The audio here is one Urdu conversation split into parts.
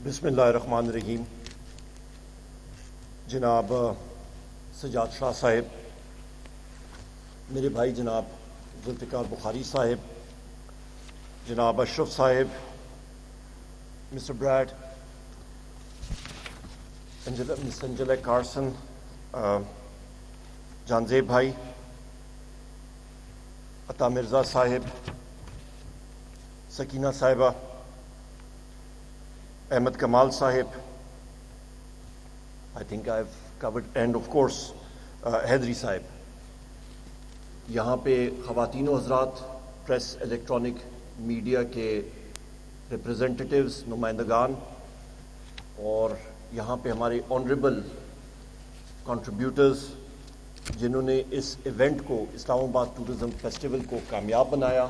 بسم اللہ الرحمن الرحیم. جناب سجاد شاہ صاحب، میرے بھائی جناب ذوالفقار بخاری صاحب، جناب اشرف صاحب، مسٹر بریڈ، مس انجلا کارسن، جانزیب بھائی، عطا مرزا صاحب، سکینہ صاحبہ، احمد کمال صاحب، I think I've covered, and of course حیدری صاحب. یہاں پہ خواتین و حضرات، پریس الیکٹرانک میڈیا کے ریپریزنٹیٹیوز، نمائندگان، اور یہاں پہ ہمارے آنریبل کنٹریبیوٹرز جنہوں نے اس ایونٹ کو، اسلام آباد ٹورزم فیسٹیول کو کامیاب بنایا.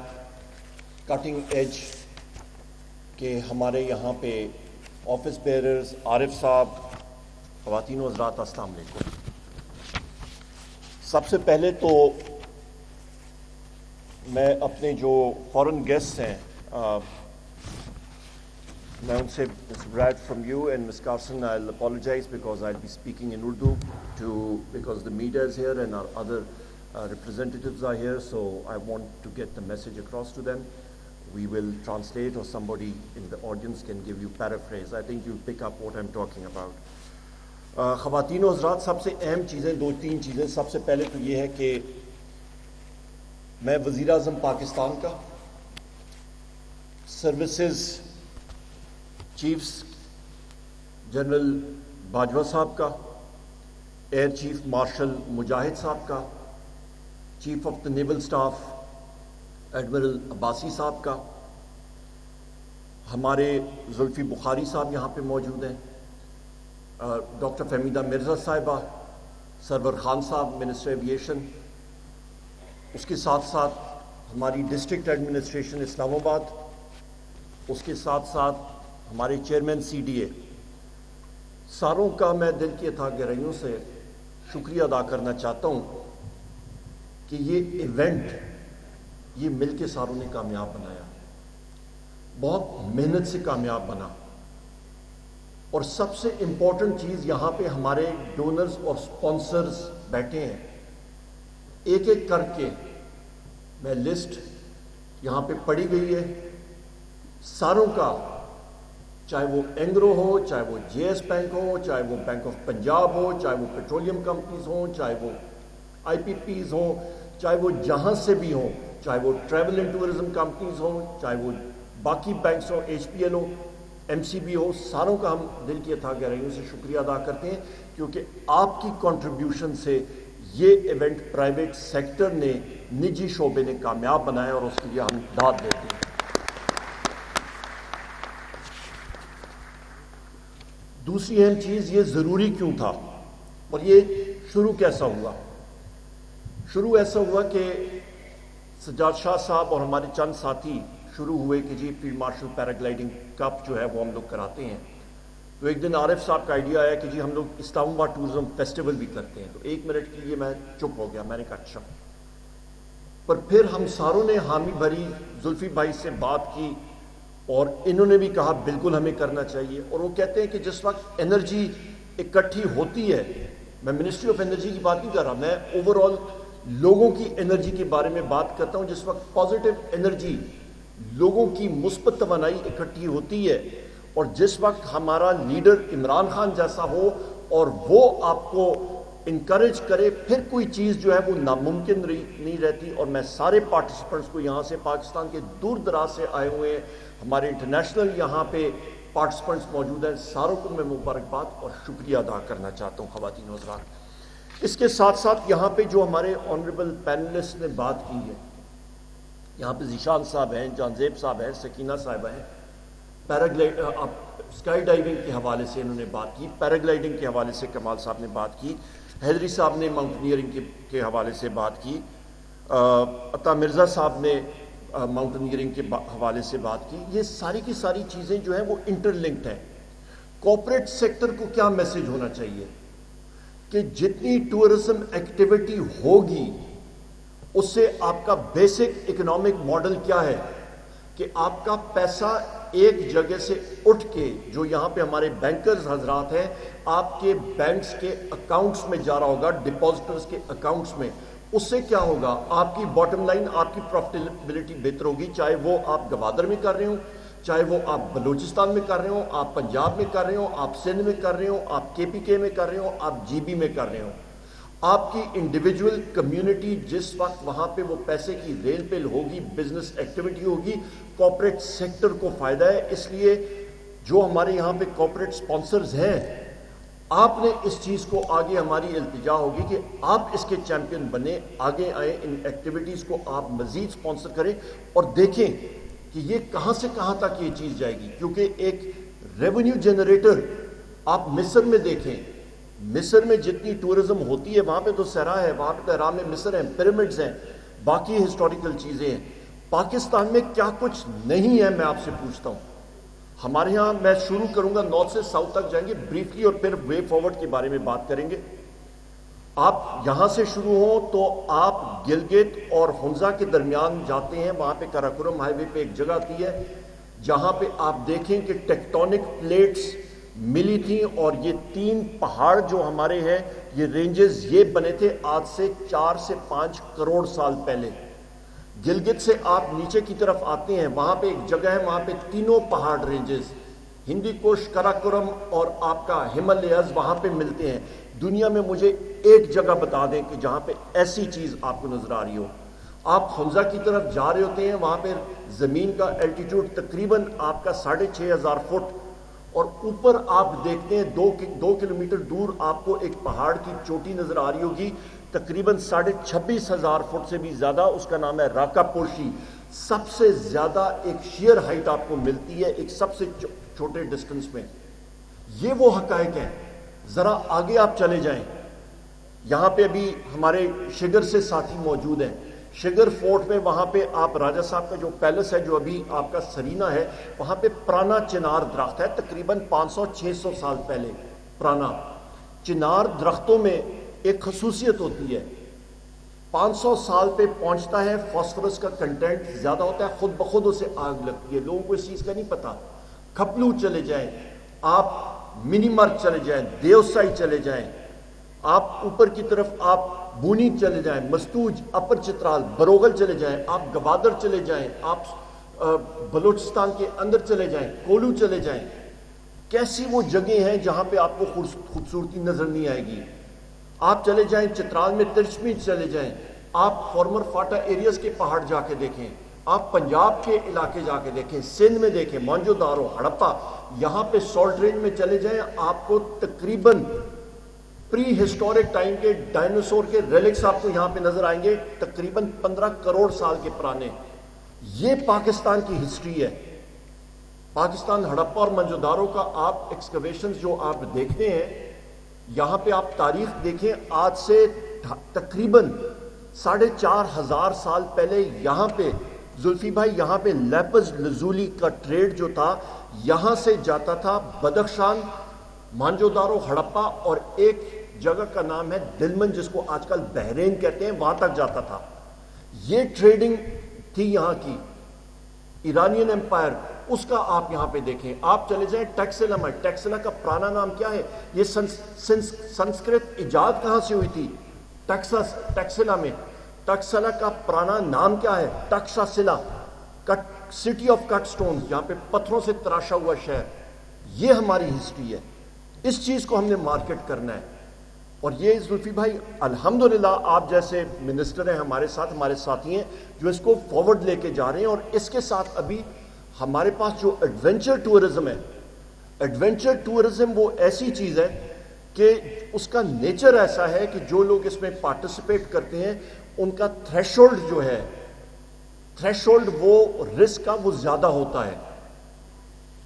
کٹنگ ایج کہ ہمارے یہاں پہ آفس بیئررز، عارف صاحب، خواتین و حضرات، السلام علیکم. سب سے پہلے تو میں اپنے جو فورن گیسٹ ہیں میں ان سے Mr. Brad from you and Ms. Carson, I'll apologize because I'll be speaking in Urdu because the media is here and our other representatives are here, so I want to get the message across to them. We will translate or somebody in the audience can give you paraphrase. I think you'll pick up what I'm talking about. خواتین و حضرات، سب سے اہم چیزیں، دو تین چیزیں. سب سے پہلے تو یہ ہے کہ میں وزیر اعظم پاکستان کا، سروسز چیفز جنرل باجوہ صاحب کا، ایئر چیف مارشل مجاہد صاحب کا، chief of the naval staff admiral Abbasi صاحب کا، ہمارے زلفی بخاری صاحب یہاں پہ موجود ہیں، ڈاکٹر فہمیدہ مرزا صاحبہ، سرور خان صاحب منسٹر ایویشن، اس کے ساتھ ساتھ ہماری ڈسٹرکٹ ایڈمنسٹریشن اسلام آباد، اس کے ساتھ ساتھ ہمارے چیئرمین سی ڈی اے، ساروں کا میں دل کی اتھا گہرائیوں سے شکریہ ادا کرنا چاہتا ہوں کہ یہ ایونٹ یہ مل کے ساروں نے کامیاب بنایا، بہت محنت سے کامیاب بنا. اور سب سے امپورٹنٹ چیز، یہاں پہ ہمارے ڈونرز اور سپانسرز بیٹھے ہیں. ایک ایک کر کے میں لسٹ یہاں پہ پڑھی گئی ہے ساروں کا، چاہے وہ اینگرو ہو، چاہے وہ جے ایس بینک ہو، چاہے وہ بینک آف پنجاب ہو، چاہے وہ پیٹرولیم کمپنیز ہوں، چاہے وہ آئی پی پیز ہوں، چاہے وہ جہاں سے بھی ہوں، چاہے وہ ٹریول اینڈ ٹورزم کمپنیز ہوں، چاہے وہ باقی بینکس ہوں، ایچ پی ایل ہو، ایم سی بی ہو، ساروں کا ہم دل کی اتھا گہرائیوں سے شکریہ ادا کرتے ہیں، کیونکہ آپ کی کنٹریبیوشن سے یہ ایونٹ پرائیویٹ سیکٹر نے، نجی شعبے نے کامیاب بنایا، اور اس کے لیے ہم داد دیتے ہیں. دوسری اہم چیز، یہ ضروری کیوں تھا اور یہ شروع کیسا ہوا؟ شروع ایسا ہوا کہ سجاد شاہ صاحب اور ہمارے چند ساتھی شروع ہوئے کہ جی فیلڈ مارشل پیراگلائڈنگ کپ جو ہے وہ ہم لوگ کراتے ہیں. تو ایک دن عارف صاحب کا آئیڈیا آیا کہ جی ہم لوگ اسلام آباد ٹورزم فیسٹیول بھی کرتے ہیں. تو 1 منٹ کے لیے میں چپ ہو گیا، میں نے کہا اچھا. پر پھر ہم ساروں نے حامی بھری، زلفی بھائی سے بات کی اور انہوں نے بھی کہا بالکل ہمیں کرنا چاہیے. اور وہ کہتے ہیں کہ جس وقت انرجی اکٹھی ہوتی ہے، میں منسٹری آف انرجی کی بات نہیں کر رہا، میں اوور آل لوگوں کی انرجی کے بارے میں بات کرتا ہوں. جس وقت پازیٹیو انرجی، لوگوں کی مثبت توانائی اکٹھی ہوتی ہے، اور جس وقت ہمارا لیڈر عمران خان جیسا ہو اور وہ آپ کو انکریج کرے، پھر کوئی چیز جو ہے وہ ناممکن نہیں رہتی. اور میں سارے پارٹیسپنٹس کو یہاں سے، پاکستان کے دور دراز سے آئے ہوئے ہیں، ہمارے انٹرنیشنل یہاں پہ پارٹیسپنٹس موجود ہیں، ساروں کو میں مبارکباد اور شکریہ ادا کرنا چاہتا ہوں خواتین و حضرات. اس کے ساتھ ساتھ یہاں پہ جو ہمارے آنریبل پینلسٹ نے بات کی ہے، یہاں پہ ذیشان صاحب ہیں، جانزیب صاحب ہیں، سکینہ صاحبہ ہیں، اسکائی ڈائیونگ کے حوالے سے انہوں نے بات کی، پیراگلائڈنگ کے حوالے سے کمال صاحب نے بات کی، حیدری صاحب نے ماؤنٹینئرنگ کے حوالے سے بات کی، عطا مرزا صاحب نے ماؤنٹینئرنگ کے حوالے سے بات کی. یہ ساری کی ساری چیزیں جو ہیں وہ انٹر لنکڈ ہیں. کارپوریٹ سیکٹر کو کیا میسج ہونا چاہیے کہ جتنی ٹورزم ایکٹیویٹی ہوگی اس سے آپ کا بیسک اکنامک ماڈل کیا ہے کہ آپ کا پیسہ ایک جگہ سے اٹھ کے جو یہاں پہ ہمارے بینکرز حضرات ہیں آپ کے بینکس کے اکاؤنٹس میں جا رہا ہوگا, ڈپازٹرز کے اکاؤنٹس میں, اس سے کیا ہوگا؟ آپ کی باٹم لائن, آپ کی پروفٹیبلٹی بہتر ہوگی, چاہے وہ آپ گوادر میں کر رہے ہوں, چاہے وہ آپ بلوچستان میں کر رہے ہوں, آپ پنجاب میں کر رہے ہوں, آپ سندھ میں کر رہے ہوں, آپ کے پی کے میں کر رہے ہوں, آپ جی بی میں کر رہے ہوں. آپ کی انڈیویجول کمیونٹی جس وقت وہاں پہ وہ پیسے کی ریل پیل ہوگی, بزنس ایکٹیویٹی ہوگی, کارپوریٹ سیکٹر کو فائدہ ہے. اس لیے جو ہمارے یہاں پہ کارپوریٹ سپانسرز ہیں, آپ نے اس چیز کو آگے, ہماری التجا ہوگی کہ آپ اس کے چیمپئن بنیں, آگے آئیں, ان ایکٹیویٹیز کو آپ مزید سپانسر کریں اور دیکھیں کہ یہ کہاں سے کہاں تک یہ چیز جائے گی. کیونکہ ایک ریونیو جنریٹر آپ مصر میں دیکھیں, مصر میں جتنی ٹورزم ہوتی ہے وہاں پہ تو صحرا ہے, وہاں پہ احرام مصر ہیں, پیرامڈز ہیں, باقی ہسٹوریکل چیزیں ہیں. پاکستان میں کیا کچھ نہیں ہے, میں آپ سے پوچھتا ہوں. ہمارے ہاں, میں شروع کروں گا نارتھ سے ساؤتھ تک جائیں گے بریفلی اور پھر وے فارورڈ کے بارے میں بات کریں گے. آپ یہاں سے شروع ہوں تو آپ گلگت اور ہنزا کے درمیان جاتے ہیں, وہاں پہ کراکورم ہائی وے پہ ایک جگہ آتی ہے جہاں پہ آپ دیکھیں کہ ٹیکٹونک پلیٹس ملی تھیں, اور یہ 3 پہاڑ جو ہمارے ہیں, یہ رینجز یہ بنے تھے آج سے 4 سے 5 کروڑ سال پہلے. گلگت سے آپ نیچے کی طرف آتے ہیں, وہاں پہ ایک جگہ ہے, وہاں پہ 3 پہاڑ رینجز ہندی کوش, کراکورم اور آپ کا ہمالیاز وہاں پہ ملتے ہیں. دنیا میں مجھے ایک جگہ بتا دیں کہ جہاں پہ ایسی چیز آپ کو نظر آ رہی ہو. آپ ہنزا کی طرف جا رہے ہوتے ہیں, وہاں پہ زمین کا الٹیٹیوڈ تقریباً آپ کا 6,500 فٹ, اور اوپر آپ دیکھتے ہیں 2 کلومیٹر دور آپ کو ایک پہاڑ کی چوٹی نظر آ رہی ہوگی, تقریباً 26,500 فٹ سے بھی زیادہ. اس کا نام ہے راکا پوشی. سب سے زیادہ ایک شیئر ہائٹ آپ کو ملتی ہے ایک سب سے چھوٹے ڈسٹنس میں. یہ وہ حقائق ہیں. ذرا آگے آپ چلے جائیں, یہاں پہ ابھی ہمارے شگر سے ساتھی موجود ہیں, شگر فورٹ میں, وہاں پہ آپ راجہ صاحب کا جو پیلس ہے جو ابھی آپ کا سرینا ہے, وہاں پہ پرانا چنار درخت ہے, تقریباً 500-600 سال پہلے پرانا. چنار درختوں میں ایک خصوصیت ہوتی ہے, 500 سال پہ پہنچتا ہے, فاسفورس کا کنٹینٹ زیادہ ہوتا ہے, خود بخود اسے آگ لگتی ہے. لوگوں کو اس چیز کا نہیں پتا. کھپلو چلے جائیں آپ, منی مرگ چلے جائیں, دیوسائی چلے جائیں آپ, اوپر کی طرف آپ بونی چلے جائیں, مستوج, اپر چترال, بروغل چلے جائیں آپ, گوادر چلے جائیں آپ, بلوچستان کے اندر چلے جائیں, کولو چلے جائیں. کیسی وہ جگہیں ہیں جہاں پہ آپ کو خوبصورتی نظر نہیں آئے گی. آپ چلے جائیں چترال میں, ترچمی چلے جائیں آپ, فارمر فاٹا ایریاز کے پہاڑ جا کے دیکھیں آپ, پنجاب کے علاقے جا کے دیکھیں, سندھ میں دیکھیں, مانجو دارو, ہڑپا, یہاں پہ سالٹ رینج میں چلے جائیں آپ کو تقریباً پری ہسٹورک ٹائم کے ڈائنوسور کے ریلکس آپ کو یہاں پہ نظر آئیں گے, تقریباً 15 کروڑ سال کے پرانے. یہ پاکستان کی ہسٹری ہے. پاکستان ہڑپا اور منجودارو کا آپ ایکسکیویشنز جو آپ دیکھتے ہیں, یہاں پہ آپ تاریخ دیکھیں, آج سے تقریباً 4,500 سال پہلے یہاں پہ زلفی بھائی, یہاں پہ لیپز لزولی کا ٹریڈ جو تھا یہاں سے جاتا تھا بدخشان, مانجودارو, ہڑپا, اور ایک جگہ کا نام ہے دلمن جس کو آج کل بحرین کہتے ہیں, وہاں تک جاتا تھا. یہ ٹریڈنگ تھی یہاں کی. ایرانین امپائر, اس کا آپ یہاں پہ دیکھیں. آپ چلے جائیں ٹیکسلا میں, ٹیکسلا کا پرانا نام کیا ہے؟ یہ سنسکرت ایجاد کہاں سے ہوئی تھی؟ ٹیکسلا میں. ٹیکسلا کا پرانا نام کیا ہے؟ ٹکساسلا, سٹی آف کٹ سٹون, یہاں پہ پتھروں سے تراشا ہوا شہر. یہ ہماری ہسٹری ہے. اس چیز کو ہم نے مارکیٹ کرنا ہے. اور یہ زلفی بھائی الحمدللہ آپ جیسے منسٹر ہیں ہمارے ساتھ, ہمارے ساتھی ہیں جو اس کو فارورڈ لے کے جا رہے ہیں. اور اس کے ساتھ ابھی ہمارے پاس جو ایڈونچر ٹورزم ہے, ایڈونچر ٹورزم وہ ایسی چیز ہے کہ اس کا نیچر ایسا ہے کہ جو لوگ اس میں پارٹیسپیٹ کرتے ہیں ان کا تھریشولڈ جو ہے, تھریشولڈ وہ رسک کا وہ زیادہ ہوتا ہے.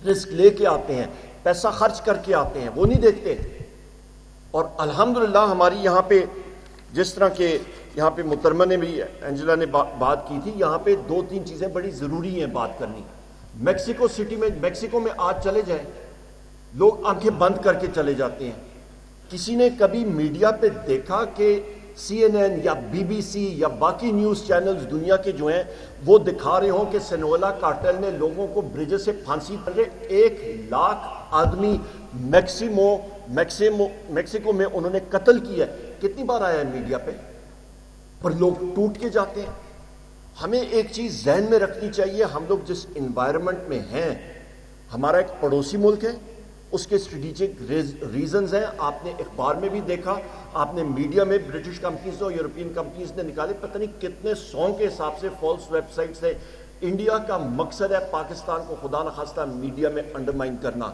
رسک لے کے آتے ہیں, پیسہ خرچ کر کے آتے ہیں, وہ نہیں دیکھتے. اور الحمدللہ ہماری یہاں پہ جس طرح کے یہاں پہ محترمہ نے بھی, انجلا نے بات کی تھی, یہاں پہ 2-3 چیزیں بڑی ضروری ہیں بات کرنی. میکسیکو سٹی میں, میکسیکو میں آج چلے جائیں, لوگ آنکھیں بند کر کے چلے جاتے ہیں. کسی نے کبھی میڈیا پہ دیکھا کہ CNN یا BBC یا باقی نیوز چینلز دنیا کے جو ہیں وہ دکھا رہے ہوں کہ سنولا کارٹل نے لوگوں کو برج سے پھانسی پر 1,00,000 آدمی میکسیکو میں انہوں نے قتل کیا ہے. کتنی بار آیا ہے میڈیا پہ؟ پر لوگ ٹوٹ کے جاتے ہیں. ہمیں ایک چیز ذہن میں رکھنی چاہیے، ہم لوگ جس انوائرمنٹ میں ہیں، ہمارا ایک پڑوسی ملک ہے، اس کے اسٹریٹجک ریزنز ہیں. آپ نے اخبار میں بھی دیکھا، آپ نے میڈیا میں برٹش کمپنیز اور یورپین کمپنیز نے نکالے پتہ نہیں کتنے 100 کے حساب سے فالس ویب سائٹس ہیں. انڈیا کا مقصد ہے پاکستان کو خدا نخواستہ میڈیا میں انڈرمائن کرنا.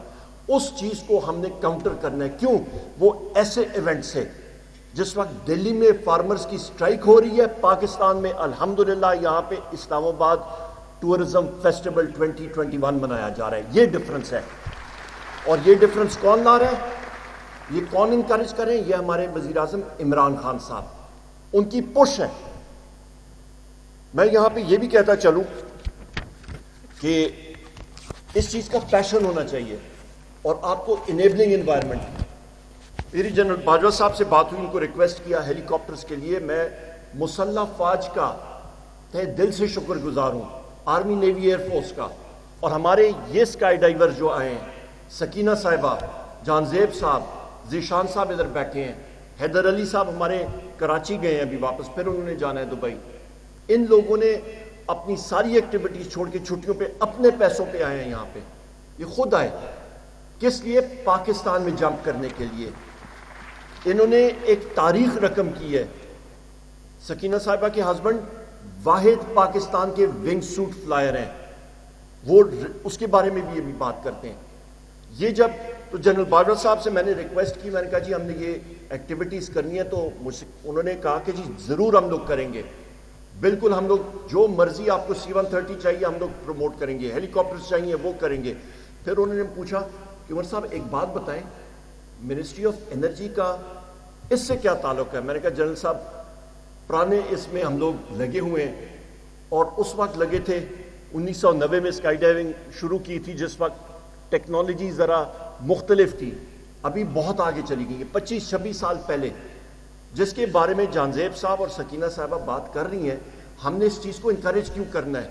اس چیز کو ہم نے کاؤنٹر کرنا ہے. کیوں؟ وہ ایسے ایونٹس ہے. جس وقت دلی میں فارمرز کی سٹرائک ہو رہی ہے، پاکستان میں الحمدللہ یہاں پہ اسلام آباد ٹورزم فیسٹیول 2021 منایا جا رہا ہے. یہ ڈفرنس ہے. اور یہ ڈفرنس کون لا رہا ہے؟ یہ کون انکریج کر رہے ہیں؟ یہ ہمارے وزیر اعظم عمران خان صاحب، ان کی پش ہے. میں یہاں پہ یہ بھی کہتا چلوں کہ اس چیز کا پیشن ہونا چاہیے اور آپ کو انیبلنگ انوائرمنٹ. میری جنرل باجوہ صاحب سے بات ہوئی، ان کو ریکویسٹ کیا ہیلی کاپٹرز کے لیے. میں مسلح فوج کا تہ دل سے شکر گزار ہوں، آرمی نیوی ایئر فورس کا. اور ہمارے یہ اسکائی ڈائیور جو آئے ہیں، سکینہ صاحبہ، جانزیب صاحب، ذیشان صاحب ادھر بیٹھے ہیں، حیدر علی صاحب ہمارے کراچی گئے ہیں ابھی واپس، پھر انہوں نے جانا ہے دبئی. ان لوگوں نے اپنی ساری ایکٹیویٹیز چھوڑ کے چھٹیوں پہ اپنے پیسوں پہ آئے ہیں یہاں پہ. یہ خود آئے. کس لیے؟ پاکستان میں جمپ کرنے کے لیے. انہوں نے ایک تاریخ رقم کی ہے. سکینہ صاحبہ کے ہسبینڈ واحد پاکستان کے ونگ سوٹ فلائر ہیں، وہ اس کے بارے میں بھی ابھی بات کرتے ہیں. یہ جب تو جنرل باجوہ صاحب سے میں نے ریکویسٹ کی، میں نے کہا جی ہم نے یہ ایکٹیویٹیز کرنی ہے، تو انہوں نے کہا کہ جی ضرور ہم لوگ کریں گے. بالکل ہم لوگ جو مرضی آپ کو C-130 چاہیے ہم لوگ پروموٹ کریں گے، ہیلی کاپٹرز چاہیے وہ کریں گے. پھر انہوں نے پوچھا کہ عمر صاحب ایک بات بتائیں، منسٹری آف انرجی کا اس سے کیا تعلق ہے؟ میں نے کہا جنرل صاحب پرانے اس میں ہم لوگ لگے ہوئے ہیں، اور اس وقت لگے تھے 1990 میں اسکائی ڈائیونگ شروع کی تھی، جس وقت ٹیکنالوجی ذرا مختلف تھی. ابھی بہت آگے چلی گئی ہے، 25-26 سال پہلے. جس کے بارے میں جانزیب صاحب اور سکینہ صاحبہ بات کر رہی ہیں، ہم نے اس چیز کو انکریج کیوں کرنا ہے؟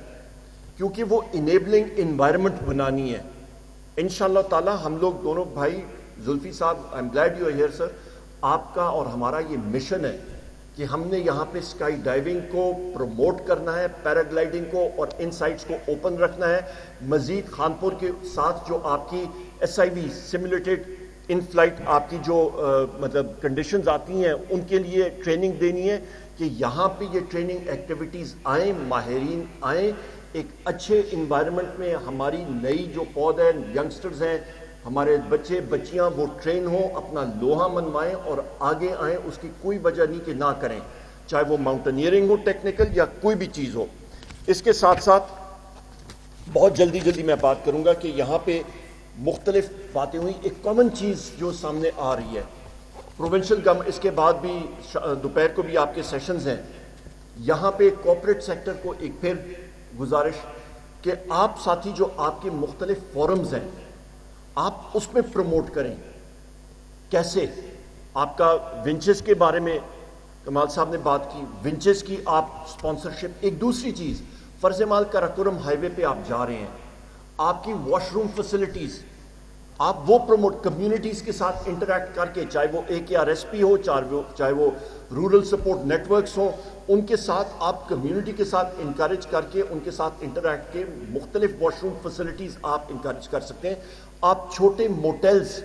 کیونکہ وہ انیبلنگ انوائرمنٹ بنانی ہے. انشاءاللہ تعالی ہم لوگ دونوں بھائی، Zulfi sahab I am glad you are here sir, آپ کا اور ہمارا یہ مشن ہے کہ ہم نے یہاں پہ اسکائی ڈائیونگ کو پروموٹ کرنا ہے، پیراگلائڈنگ کو اور ان سائٹس کو اوپن رکھنا ہے. مزید خانپور کے ساتھ جو آپ کی SIV سیمولیٹڈ ان فلائٹ آپ کی جو مطلب کنڈیشنز آتی ہیں، ان کے لیے ٹریننگ دینی ہے کہ یہاں پہ یہ ٹریننگ ایکٹیویٹیز آئیں، ماہرین آئیں، ایک اچھے انوائرمنٹ میں ہماری نئی جو پود ہے، ینگسٹرز ہیں، ہمارے بچے بچیاں وہ ٹرین ہوں، اپنا لوہا منوائیں اور آگے آئیں. اس کی کوئی وجہ نہیں کہ نہ کریں، چاہے وہ ماؤنٹینئرنگ ہو، ٹیکنیکل یا کوئی بھی چیز ہو. اس کے ساتھ ساتھ بہت جلدی میں بات کروں گا کہ یہاں پہ مختلف باتیں ہوئی. ایک کامن چیز جو سامنے آ رہی ہے پروونشل گورنمنٹ، اس کے بعد بھی دوپہر کو بھی آپ کے سیشنز ہیں. یہاں پہ کارپوریٹ سیکٹر کو ایک پھر گزارش کہ آپ ساتھی جو آپ کے مختلف فورمز ہیں، آپ اس میں پروموٹ کریں. کیسے؟ آپ کا ونچز کے بارے میں کمال صاحب نے بات کی، ونچز کی آپ سپانسرشپ. ایک دوسری چیز، فرض مال کراکورم ہائی وے پہ آپ جا رہے ہیں، آپ کی واش روم فیسلٹیز آپ وہ پروموٹ، کمیونٹیز کے ساتھ انٹریکٹ کر کے، چاہے وہ AKRSP ہو، چاہے وہ رورل سپورٹ نیٹ ورکس ہوں، ان کے ساتھ آپ کمیونٹی کے ساتھ انکریج کر کے ان کے ساتھ انٹریکٹ کے مختلف واش روم فیسلٹیز آپ انکریج کر سکتے ہیں. آپ چھوٹے موٹیلز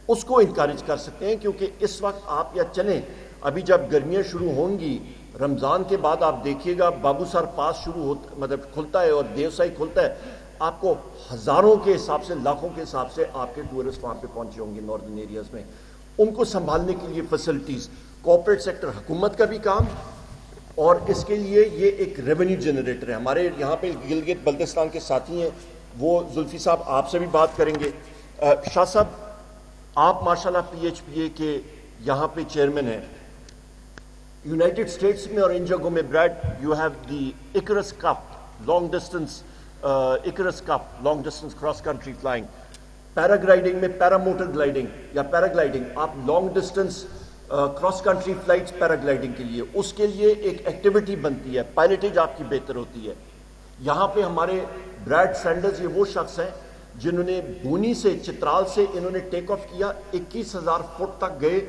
اس کو انکریج کر سکتے ہیں، کیونکہ اس وقت آپ یا چلیں، ابھی جب گرمیاں شروع ہوں گی، رمضان کے بعد آپ دیکھیے گا بابو سر پاس شروع ہوتا، مطلب کھلتا ہے اور دیوسائی کھلتا ہے، آپ کو ہزاروں کے حساب سے، لاکھوں کے حساب سے آپ کے ٹورسٹ وہاں پہ پہنچے ہوں گے ناردرن ایریاز میں. ان کو سنبھالنے کے لیے فیسلٹیز، کارپوریٹ سیکٹر، حکومت کا بھی کام، اور اس کے لیے یہ ایک ریونیو جنریٹر ہے. ہمارے یہاں پہ گلگت بلتستان کے ساتھی ہیں، وہ زلفی صاحب آپ سے بھی بات کریں گے. شاہ صاحب آپ ماشاءاللہ PHPA کے یہاں پہ چیئرمین ہیں. یونائٹڈ اسٹیٹس میں اور ان جگہوں میں بریڈ you have the across cup long distance, across cup long distance cross country flying. Paragliding میں پیرا موٹر گلائڈنگ یا پیراگلائڈنگ، آپ long distance cross country flights paragliding کے لیے، اس کے لیے ایک ایکٹیویٹی بنتی ہے، پائلٹیج آپ کی بہتر ہوتی ہے۔ یہاں پہ ہمارے بریڈ سینڈرز یہ وہ شخص ہیں جنہوں نے بونی سے، چترال سے انہوں نے ٹیک آف کیا، 21,000 فٹ تک گئے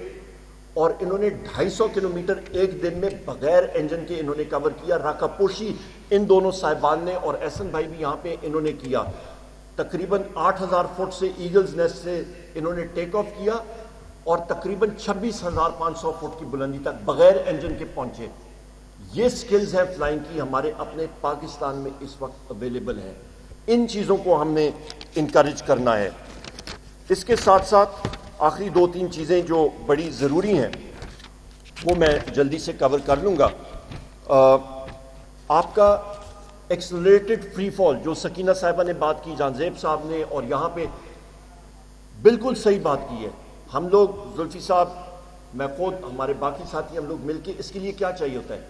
اور انہوں نے 250 کلومیٹر ایک دن میں بغیر انجن کے انہوں نے کور کیا۔ راکا پوشی ان دونوں صاحبان نے اور احسن بھائی بھی یہاں پہ انہوں نے کیا۔ تقریباً 8,000 فٹ سے ایگلز نیسٹ سے انہوں نے ٹیک آف کیا اور تقریباً 26,500 فٹ کی بلندی تک بغیر انجن کے پہنچے۔ یہ سکلز ہیں فلائنگ کی، ہمارے اپنے پاکستان میں اس وقت اویلیبل ہیں۔ ان چیزوں کو ہم نے انکریج کرنا ہے۔ اس کے ساتھ ساتھ آخری 2-3 چیزیں جو بڑی ضروری ہیں وہ میں جلدی سے کور کر لوں گا۔ آپ کا ایکسلریٹڈ فری فال جو سکینہ صاحبہ نے بات کی، جانزیب صاحب نے، اور یہاں پہ بالکل صحیح بات کی ہے۔ ہم لوگ، زلفی صاحب، میں خود، ہمارے باقی ساتھی، ہم لوگ مل کے اس کے لیے کیا چاہیے ہوتا ہے؟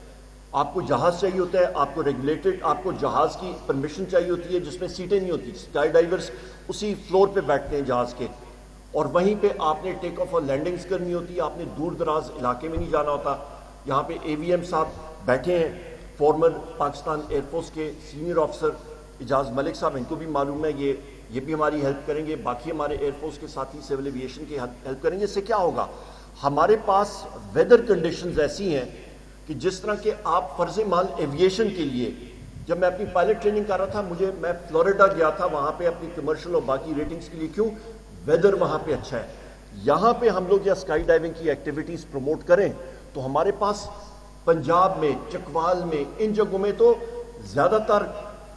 آپ کو جہاز چاہیے ہوتا ہے، آپ کو ریگولیٹڈ، آپ کو جہاز کی پرمیشن چاہیے ہوتی ہے جس میں سیٹیں نہیں ہوتی۔ اسکائی ڈائیورز اسی فلور پہ بیٹھتے ہیں جہاز کے، اور وہیں پہ آپ نے ٹیک آف اور لینڈنگز کرنی ہوتی ہے، آپ نے دور دراز علاقے میں نہیں جانا ہوتا۔ یہاں پہ اے وی ایم صاحب بیٹھے ہیں، فارمر پاکستان ایئر فورس کے سینئر آفیسر اجاز ملک صاحب، ان کو بھی معلوم ہے، یہ بھی ہماری ہیلپ کریں گے، باقی ہمارے ایئر فورس کے ساتھی سول ایویشن کی ہیلپ کریں گے۔ اس سے کیا ہوگا؟ ہمارے پاس ویدر کنڈیشنز ایسی ہیں کہ جس طرح کہ آپ فرض مال ایویشن کے لیے، جب میں اپنی پائلٹ ٹریننگ کر رہا تھا، میں فلوریڈا گیا تھا وہاں پہ اپنی کمرشل اور باقی ریٹنگز کے لیے۔ کیوں؟ ویدر وہاں پہ اچھا ہے۔ یہاں پہ ہم لوگ یا اسکائی ڈائیونگ کی ایکٹیویٹیز پروموٹ کریں تو ہمارے پاس پنجاب میں، چکوال میں، ان جگہوں میں تو زیادہ تر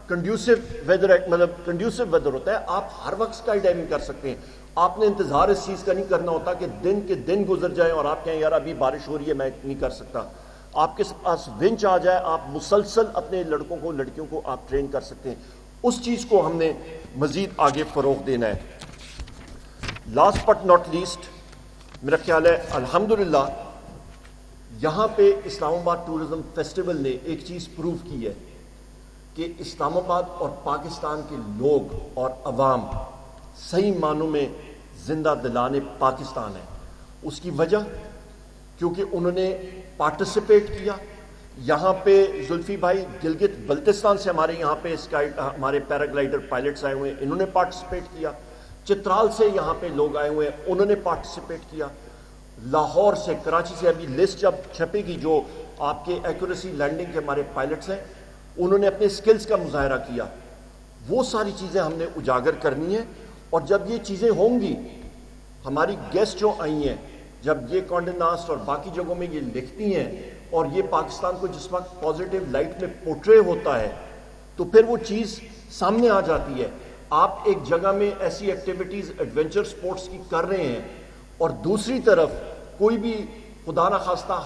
کنڈیوسو ویدر ہوتا ہے، آپ ہر وقت اسکائی ڈائیونگ کر سکتے ہیں۔ آپ نے انتظار اس چیز کا نہیں کرنا ہوتا کہ دن کے دن گزر جائیں اور آپ کہیں یار ابھی بارش ہو رہی ہے میں نہیں کر سکتا۔ آپ کے پاس ونچ آ جائے، آپ مسلسل اپنے لڑکوں کو، لڑکیوں کو آپ ٹرین کر سکتے ہیں۔ اس چیز کو ہم نے مزید آگے فروغ دینا ہے۔ لاسٹ بٹ ناٹ لیسٹ، میرا خیال ہے الحمدللہ یہاں پہ اسلام آباد ٹورزم فیسٹیول نے ایک چیز پروو کی ہے کہ اسلام آباد اور پاکستان کے لوگ اور عوام صحیح معنوں میں زندہ دلان پاکستان ہے۔ اس کی وجہ کیونکہ انہوں نے پارٹیسپیٹ کیا۔ یہاں پہ زلفی بھائی گلگت بلتستان سے ہمارے یہاں پہ ہمارے پیراگلائڈر پائلٹس آئے ہوئے ہیں، انہوں نے پارٹیسپیٹ کیا۔ چترال سے یہاں پہ لوگ آئے ہوئے ہیں، انہوں نے پارٹیسپیٹ کیا۔ لاہور سے، کراچی سے، ابھی لسٹ جب چھپے گی جو آپ کے ایکوریسی لینڈنگ کے ہمارے پائلٹس ہیں، انہوں نے اپنے سکلز کا مظاہرہ کیا۔ وہ ساری چیزیں ہم نے اجاگر کرنی ہیں، اور جب یہ چیزیں ہوں گی، ہماری گیسٹ جو آئی ہیں، جب یہ کانڈے ناسٹ اور باقی جگہوں میں یہ لکھتی ہیں اور یہ پاکستان کو جس وقت پازیٹیو لائٹ میں پورٹرے ہوتا ہے تو پھر وہ چیز سامنے آ جاتی ہے۔ آپ ایک جگہ میں ایسی ایکٹیویٹیز ایڈونچر سپورٹس کی کر رہے ہیں اور دوسری طرف کوئی بھی خدا نہ خواستہ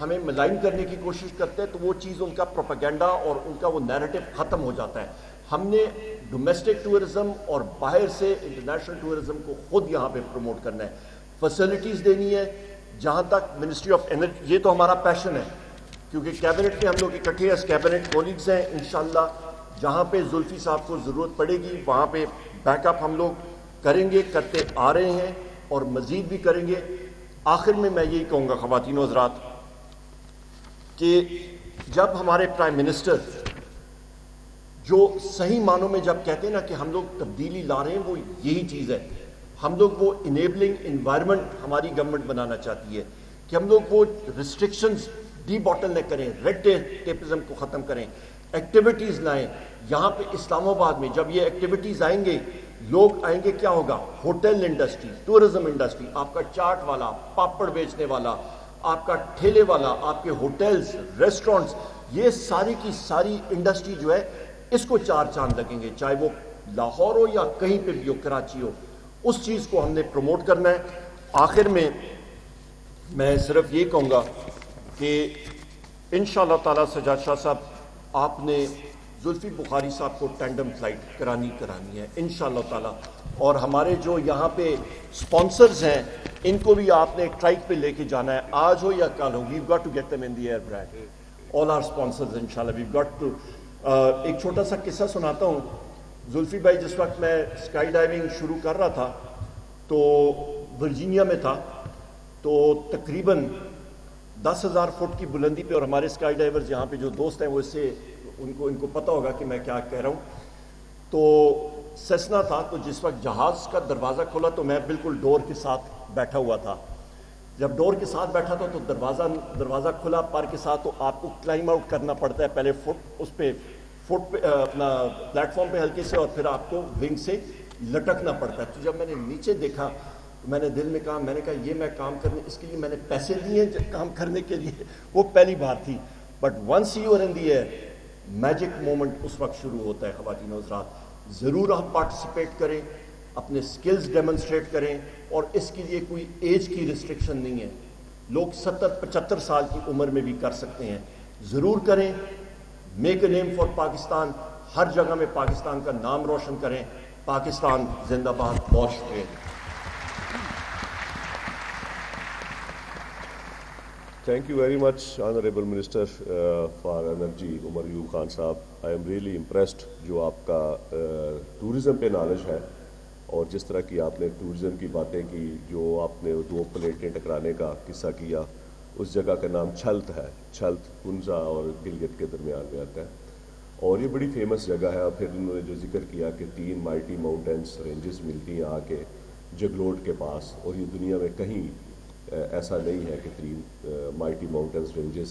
ہمیں ملائن کرنے کی کوشش کرتے ہیں تو وہ چیز، ان کا پروپیگنڈا اور ان کا وہ نیریٹو ختم ہو جاتا ہے۔ ہم نے ڈومیسٹک ٹورزم اور باہر سے انٹرنیشنل ٹورزم کو خود یہاں پہ پروموٹ کرنا ہے، فیسلٹیز دینی ہے۔ جہاں تک منسٹری آف انرجی، یہ تو ہمارا پیشن ہے کیونکہ کیبنٹ میں ہم لوگ اکٹھے ہیں، کیبنٹ کولیگز ہیں، انشاءاللہ جہاں پہ زلفی صاحب کو ضرورت پڑے گی وہاں پہ بیک اپ ہم لوگ کریں گے، کرتے آ رہے ہیں اور مزید بھی کریں گے۔ آخر میں یہی کہوں گا خواتین و حضرات کہ جب ہمارے پرائم منسٹر جو صحیح معنوں میں جب کہتے ہیں نا کہ ہم لوگ تبدیلی لا رہے ہیں، وہ یہی چیز ہے۔ ہم لوگ وہ انیبلنگ انوائرمنٹ ہماری گورنمنٹ بنانا چاہتی ہے کہ ہم لوگ وہ ریسٹرکشنز ڈی باٹل نہ کریں، ریڈ ٹیپزم کو ختم کریں، ایکٹیویٹیز لائیں۔ یہاں پہ اسلام آباد میں جب یہ ایکٹیویٹیز آئیں گے، لوگ آئیں گے، کیا ہوگا؟ ہوٹل انڈسٹری، ٹورزم انڈسٹری، آپ کا چاٹ والا، پاپڑ بیچنے والا، آپ کا ٹھیلے والا، آپ کے ہوٹلز، ریسٹورنٹس، یہ ساری کی ساری انڈسٹری جو ہے اس کو چار چاند لگیں گے، چاہے وہ لاہور ہو یا کہیں پہ بھی ہو، کراچی ہو۔ اس چیز کو ہم نے پروموٹ کرنا ہے۔ آخر میں صرف یہ کہوں گا کہ انشاءاللہ تعالیٰ سجاد شاہ صاحب آپ نے زلفی بخاری صاحب کو ٹینڈم فلائٹ کرانی ہے انشاءاللہ تعالیٰ، اور ہمارے جو یہاں پہ سپانسرز ہیں ان کو بھی آپ نے ٹرائک پہ لے کے جانا ہے، آج ہو یا کل ہو۔ we've got to get them in the air, Brad. all our sponsors انشاءاللہ we've got to ایک چھوٹا سا قصہ سناتا ہوں۔ زلفی بھائی جس وقت میں اسکائی ڈائیونگ شروع کر رہا تھا تو ورجینیا میں تھا، تو تقریباً 10,000 فٹ کی بلندی پہ، اور ہمارے اسکائی ڈائیورز یہاں پہ جو دوست ہیں وہ اس سے ان کو پتہ ہوگا کہ میں کیا کہہ رہا ہوں. تو سیسنا تھا، تو جس وقت جہاز کا دروازہ کھولا تو میں بالکل ڈور کے ساتھ بیٹھا ہوا تھا. جب ڈور کے ساتھ بیٹھا تھا تو دروازہ کھلا پر کے ساتھ، تو آپ کو کلائم آؤٹ کرنا پڑتا ہے پہلے فٹ پہ اپنا پلیٹ فارم پہ ہلکے سے، اور پھر آپ کو ونگ سے لٹکنا پڑتا ہے. تو جب میں نے نیچے دیکھا تو میں نے دل میں کہا یہ میں کام کرنے، اس کے لیے میں نے پیسے دیے کام کرنے کے لیے. وہ پہلی بار تھی. But once you are in the air, magic moment اس وقت شروع ہوتا ہے. خواتین و حضرات، ضرور آپ پارٹیسپیٹ کریں، اپنے سکلز ڈیمونسٹریٹ کریں، اور اس کے لیے کوئی ایج کی ریسٹرکشن نہیں ہے. لوگ 70-75 سال کی عمر میں بھی کر سکتے ہیں. ضرور کریں. Make a name for Pakistan. ہر جگہ میں پاکستان کا نام روشن کریں. پاکستان زندہ باد. بہت شکریہ. Thank you very much, Honorable Minister for Energy, Umar Ayub Khan صاحب. I am really impressed جو آپ کا ٹورزم پہ نالج ہے، اور جس طرح کی آپ نے ٹورزم کی باتیں کی، جو آپ نے 2 پلیٹیں ٹکرانے کا قصہ کیا. اس جگہ کا نام چھلت ہے. چھلت کنزا اور گلگت کے درمیان میں آتا ہے، اور یہ بڑی فیمس جگہ ہے. اور پھر انہوں نے جو ذکر کیا کہ 3 مائٹی ماؤنٹینس رینجز ملتی ہیں آ کے جگلوٹ کے پاس، اور یہ دنیا میں کہیں ایسا نہیں ہے کہ 3 مائٹی ماؤنٹینس رینجز